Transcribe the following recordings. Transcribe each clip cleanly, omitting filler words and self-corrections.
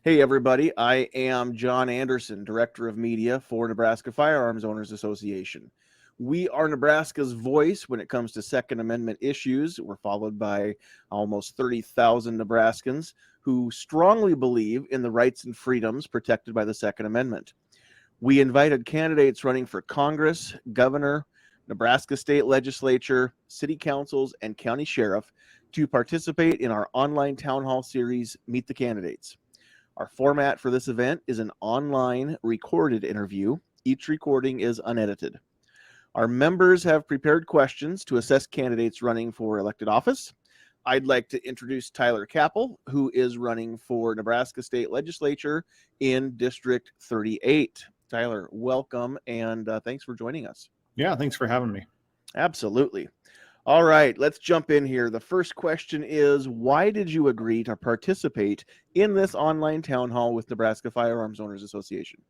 Hey, everybody. I am John Anderson, Director of Media for Nebraska Firearms Owners Association. We are Nebraska's voice when it comes to Second Amendment issues. We're followed by almost 30,000 Nebraskans who strongly believe in the rights and freedoms protected by the Second Amendment. We invited candidates running for Congress, governor, Nebraska State Legislature, city councils, and county sheriff to participate in our Online Townhall Series, Meet the Candidates. Our format for this event is an online recorded interview. Each recording is unedited. Our members have prepared questions to assess candidates running for elected office. I'd like to introduce Tyler Cappel, who is running for Nebraska State Legislature in District 38. Tyler, welcome, and thanks for joining us. Yeah, thanks for having me. Absolutely. All right, let's jump in here. The first question is, why did you agree to participate in this online town hall with Nebraska Firearms Owners Association?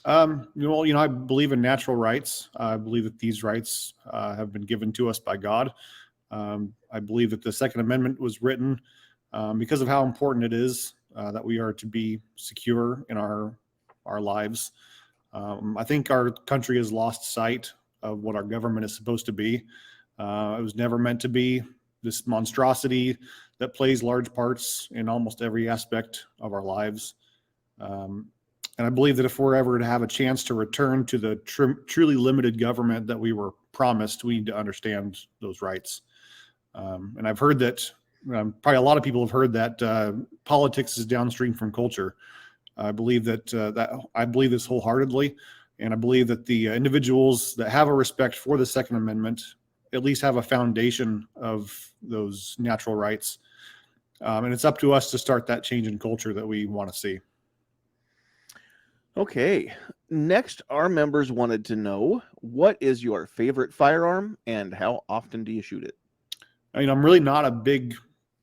I believe in natural rights. I believe that these rights have been given to us by God. I believe that the Second Amendment was written because of how important it is that we are to be secure in our lives. I think our country has lost sight of what our government is supposed to be. It was never meant to be this monstrosity that plays large parts in almost every aspect of our lives. And I believe that if we're ever to have a chance to return to the truly limited government that we were promised, we need to understand those rights. And I've heard that, probably a lot of people have heard that politics is downstream from culture. I believe I believe this wholeheartedly, and I believe that the individuals that have a respect for the Second Amendment at least have a foundation of those natural rights. And it's up to us to start that change in culture that we want to see. Okay. Next, our members wanted to know, what is your favorite firearm and how often do you shoot it? I'm really not a big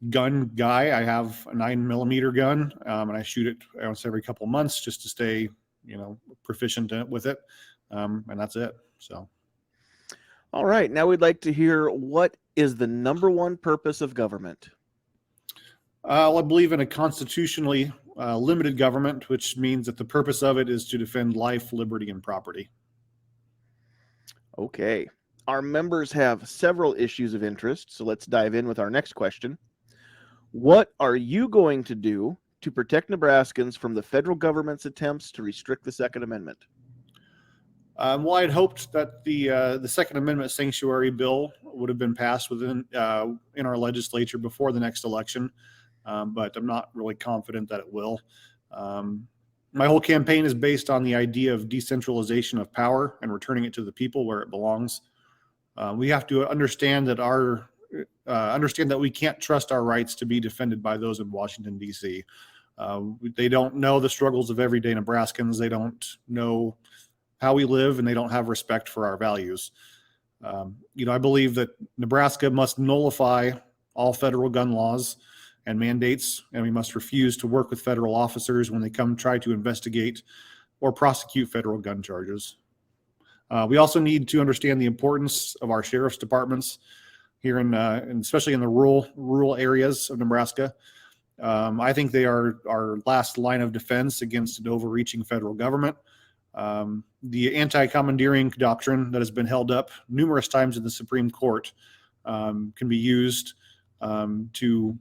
gun guy. I have a 9mm gun, and I shoot it once every couple of months just to stay, proficient with it. And that's it. So. All right. Now we'd like to hear, what is the number one purpose of government? I believe in a constitutionally limited government, which means that the purpose of it is to defend life, liberty, and property. Okay. Our members have several issues of interest, so let's dive in with our next question. What are you going to do to protect Nebraskans from the federal government's attempts to restrict the Second Amendment? Well, I'd hoped that the Second Amendment sanctuary bill would have been passed in our legislature before the next election, but I'm not really confident that it will. My whole campaign is based on the idea of decentralization of power and returning it to the people where it belongs. We have to understand that we can't trust our rights to be defended by those in Washington, D.C. They don't know the struggles of everyday Nebraskans. They don't know how we live, and they don't have respect for our values. I believe that Nebraska must nullify all federal gun laws and mandates, and we must refuse to work with federal officers when they come try to investigate or prosecute federal gun charges. We also need to understand the importance of our sheriff's departments here and especially in the rural areas of Nebraska. I think they are our last line of defense against an overreaching federal government. The anti-commandeering doctrine that has been held up numerous times in the Supreme Court can be used to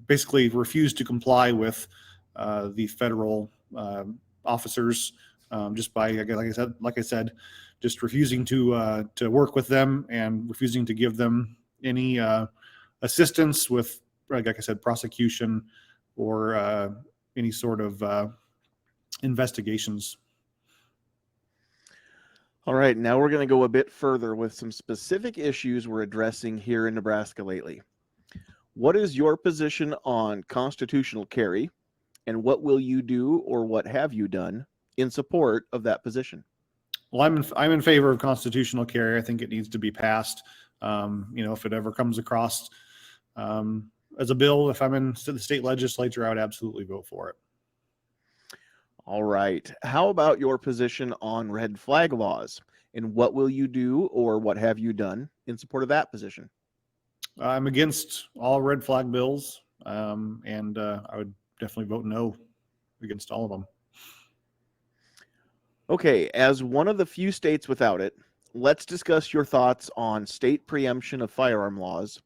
basically refuse to comply with the federal officers just by, like I said, just refusing to work with them and refusing to give them any assistance with, like I said, prosecution or any sort of investigations. All right, now we're going to go a bit further with some specific issues we're addressing here in Nebraska lately. What is your position on constitutional carry, and what will you do or what have you done in support of that position? Well, I'm in favor of constitutional carry. I think it needs to be passed. If it ever comes across as a bill, if I'm in the state legislature, I would absolutely vote for it. All right. How about your position on red flag laws, and what will you do or what have you done in support of that position? I'm against all red flag bills, and I would definitely vote no against all of them. Okay, as one of the few states without it, let's discuss your thoughts on state preemption of firearm laws,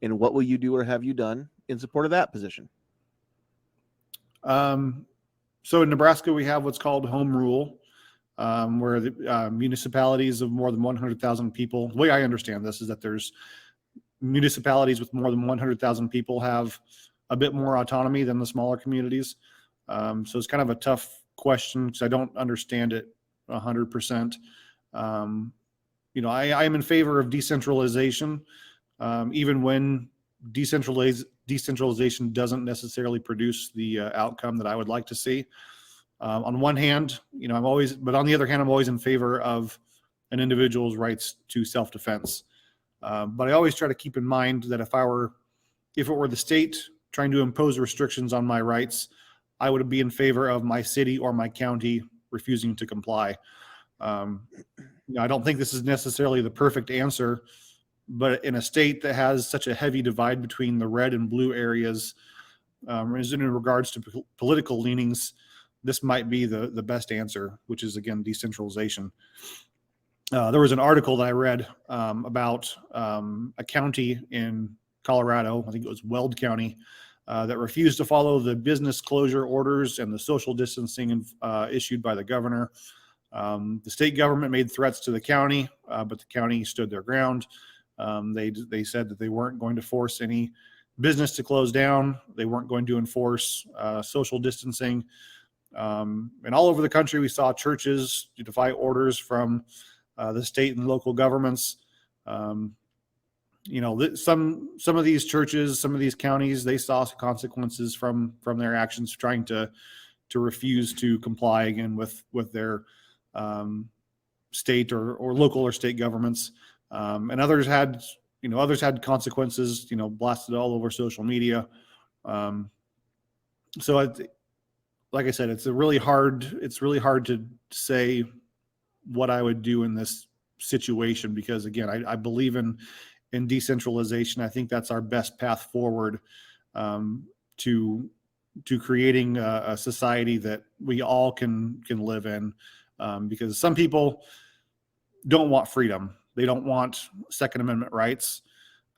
and what will you do or have you done in support of that position? So in Nebraska, we have what's called home rule, where the municipalities of more than 100,000 people, the way I understand this is that there's municipalities with more than 100,000 people have a bit more autonomy than the smaller communities. So it's kind of a tough question because I don't understand it 100%. I am in favor of decentralization, even when decentralization doesn't necessarily produce the outcome that I would like to see. On one hand, but on the other hand, I'm always in favor of an individual's rights to self-defense. But I always try to keep in mind that if it were the state trying to impose restrictions on my rights, I would be in favor of my city or my county refusing to comply. I don't think this is necessarily the perfect answer, but in a state that has such a heavy divide between the red and blue areas, as in regards to political leanings, this might be the best answer, which is, again, decentralization. There was an article that I read about a county in Colorado, I think it was Weld County, that refused to follow the business closure orders and the social distancing issued by the governor. The state government made threats to the county, but the county stood their ground. They said that they weren't going to force any business to close down. They weren't going to enforce social distancing. And all over the country, we saw churches defy orders from the state and local governments. Some of these churches, some of these counties, they saw consequences from their actions, trying to refuse to comply again with their state or local or state governments. And others had consequences, blasted all over social media. So like I said, it's really hard to say what I would do in this situation, because again, I believe in decentralization. I think that's our best path forward to creating a society that we all can live in, because some people don't want freedom. They don't want Second Amendment rights,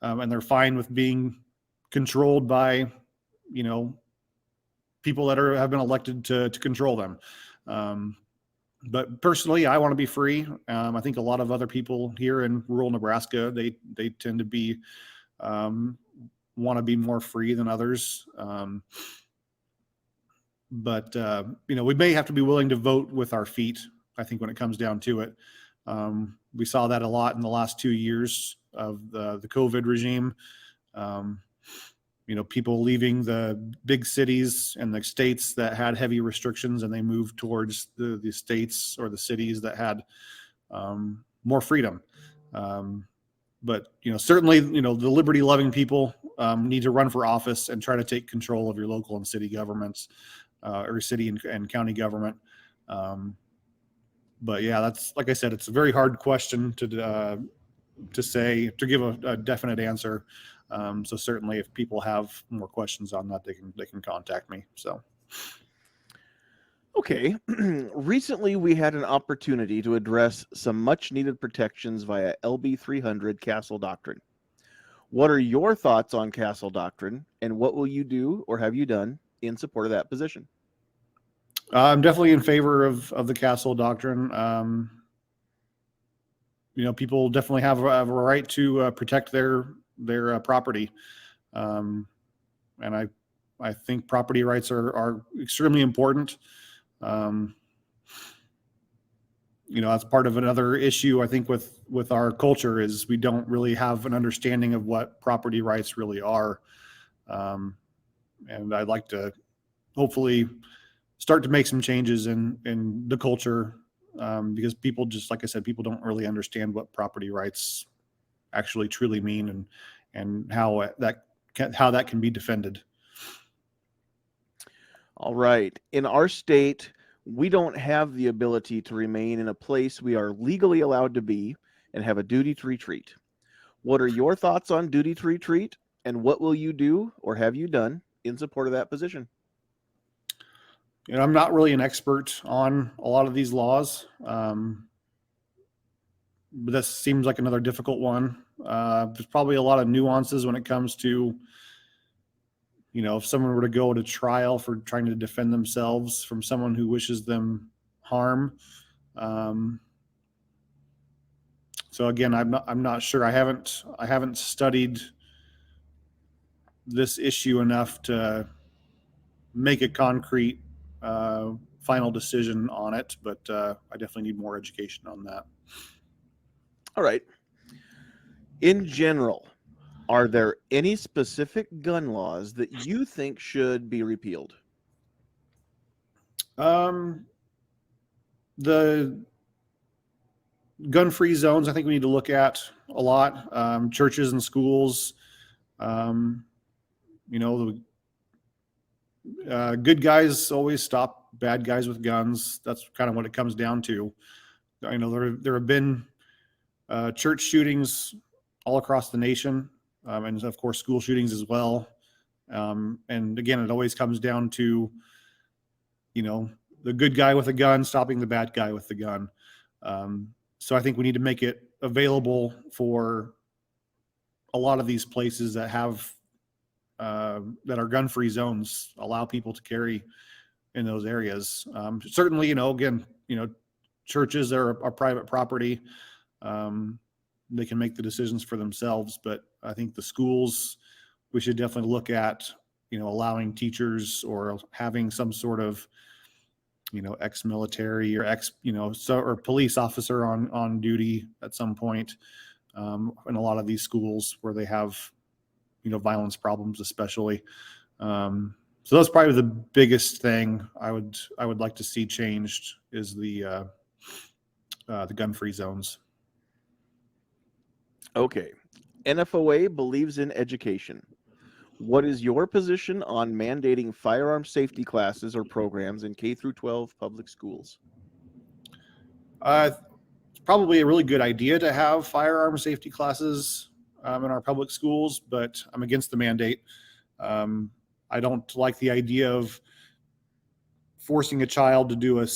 and they're fine with being controlled by, people that have been elected to control them. But personally, I want to be free. I think a lot of other people here in rural Nebraska, they tend to be want to be more free than others. But we may have to be willing to vote with our feet, I think, when it comes down to it. We saw that a lot in the last 2 years of the COVID regime. People leaving the big cities and the states that had heavy restrictions, and they moved towards the states or the cities that had more freedom. But certainly, the liberty-loving people need to run for office and try to take control of your local and city governments, or city and county government. But yeah, that's, like I said, it's a very hard question to give a definite answer. So certainly, if people have more questions on that, they can contact me. So. Okay. Recently, we had an opportunity to address some much needed protections via LB 300 Castle Doctrine. What are your thoughts on Castle Doctrine, and what will you do or have you done in support of that position? I'm definitely in favor of the Castle Doctrine. People definitely have a right to protect their property. And I think property rights are extremely important. That's part of another issue, I think, with our culture, is we don't really have an understanding of what property rights really are. And I'd like to hopefully start to make some changes in the culture, because people, just like I said, people don't really understand what property rights actually truly mean, and how that can be defended. All right. In our state, we don't have the ability to remain in a place we are legally allowed to be and have a duty to retreat. What are your thoughts on duty to retreat, and what will you do or have you done in support of that position? I'm not really an expert on a lot of these laws, but this seems like another difficult one. There's probably a lot of nuances when it comes to, if someone were to go to trial for trying to defend themselves from someone who wishes them harm. So again, I'm not sure. I haven't studied this issue enough to make a concrete final decision on it, but I definitely need more education on that. All right. In general, are there any specific gun laws that you think should be repealed? The gun-free zones, I think we need to look at a lot. Churches and schools, the good guys always stop bad guys with guns. That's kind of what it comes down to. I know there have been church shootings all across the nation, and of course school shootings as well. And again, it always comes down to, the good guy with a gun stopping the bad guy with the gun. So I think we need to make it available for a lot of these places that have that are gun-free zones, allow people to carry in those areas. Certainly, churches are private property. They can make the decisions for themselves, but I think the schools, we should definitely look at, allowing teachers or having some sort of, ex-military or or police officer on duty at some point in a lot of these schools where they have, violence problems, especially. So that's probably the biggest thing I would like to see changed is the gun-free zones. Okay. NFOA believes in education. What is your position on mandating firearm safety classes or programs in K through 12 public schools? It's probably a really good idea to have firearm safety classes in our public schools, but I'm against the mandate. I don't like the idea of forcing a child to do a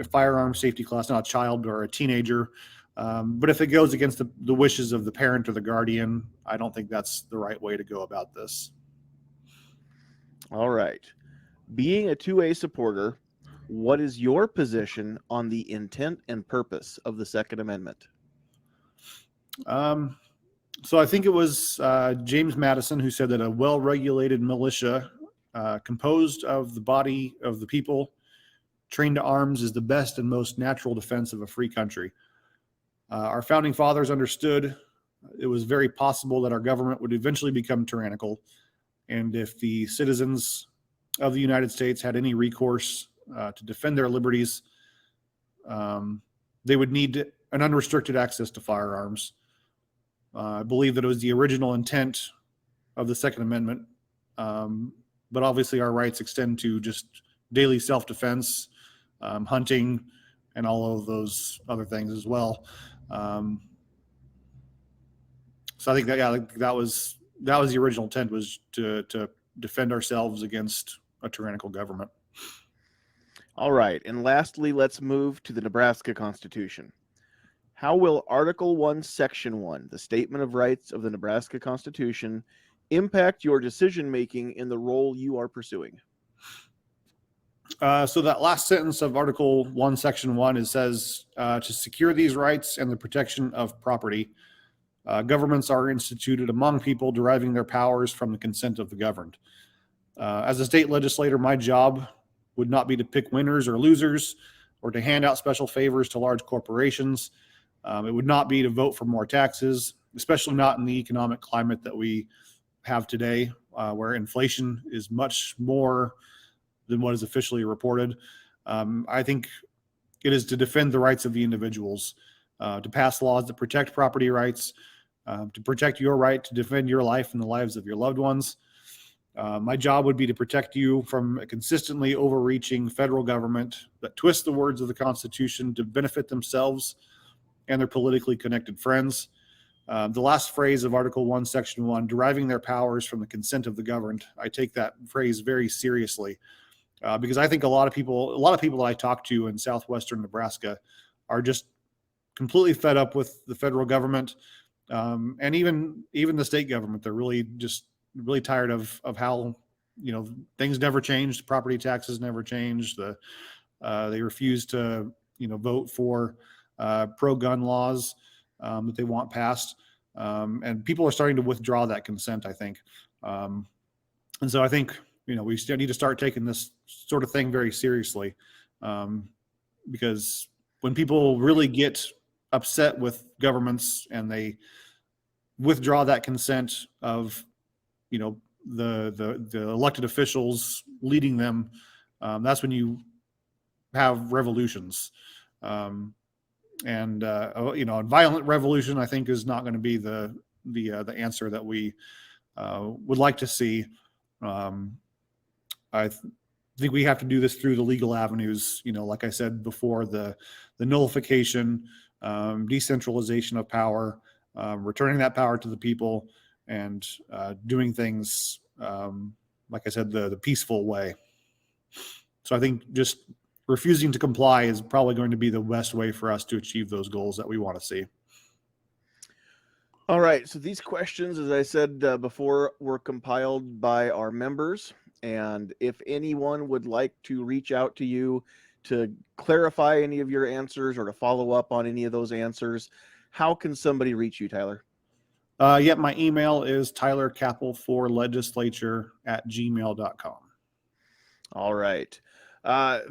firearm safety class, not a child or a teenager. But if it goes against the wishes of the parent or the guardian, I don't think that's the right way to go about this. All right. Being a 2A supporter, what is your position on the intent and purpose of the Second Amendment? So I think it was James Madison who said that a well-regulated militia composed of the body of the people trained to arms is the best and most natural defense of a free country. Our founding fathers understood it was very possible that our government would eventually become tyrannical. And if the citizens of the United States had any recourse to defend their liberties, they would need an unrestricted access to firearms. I believe that it was the original intent of the Second Amendment. But obviously our rights extend to just daily self-defense, hunting, and all of those other things as well. So I think that was the original intent, was to defend ourselves against a tyrannical government. All right. And lastly, let's move to the Nebraska Constitution. How will Article 1, Section 1, the Statement of Rights of the Nebraska Constitution, impact your decision-making in the role you are pursuing? So that last sentence of Article 1, Section 1, it says, to secure these rights and the protection of property, governments are instituted among people deriving their powers from the consent of the governed. As a state legislator, my job would not be to pick winners or losers or to hand out special favors to large corporations. It would not be to vote for more taxes, especially not in the economic climate that we have today, where inflation is much more than what is officially reported. I think it is to defend the rights of the individuals, to pass laws that protect property rights, to protect your right to defend your life and the lives of your loved ones. My job would be to protect you from a consistently overreaching federal government that twists the words of the Constitution to benefit themselves and their politically connected friends. The last phrase of Article 1, Section 1, deriving their powers from the consent of the governed, I take that phrase very seriously. because I think a lot of people that I talk to in southwestern Nebraska are just completely fed up with the federal government, and even the state government. They're really tired of how, things never changed. Property taxes never changed. They refuse to vote for pro-gun laws that they want passed, and people are starting to withdraw that consent, I think. And so I think we still need to start taking this sort of thing very seriously, because when people really get upset with governments and they withdraw that consent of the elected officials leading them, that's when you have revolutions, and a violent revolution, I think, is not going to be the answer that we would like to see. I think we have to do this through the legal avenues, like I said before, the nullification, decentralization of power, returning that power to the people, and doing things, like I said, the peaceful way. So I think just refusing to comply is probably going to be the best way for us to achieve those goals that we want to see. All right. So these questions, as I said before, were compiled by our members. And if anyone would like to reach out to you to clarify any of your answers or to follow up on any of those answers, how can somebody reach you, Tyler? My email is tylercappel4legislature@gmail.com. All right.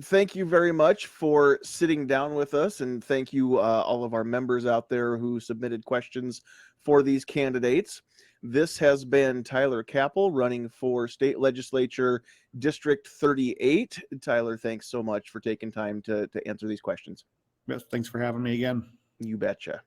Thank you very much for sitting down with us, and thank you all of our members out there who submitted questions for these candidates. This has been Tyler Cappel running for State Legislature District 38. Tyler, thanks so much for taking time to answer these questions. Yes, thanks for having me again. You betcha.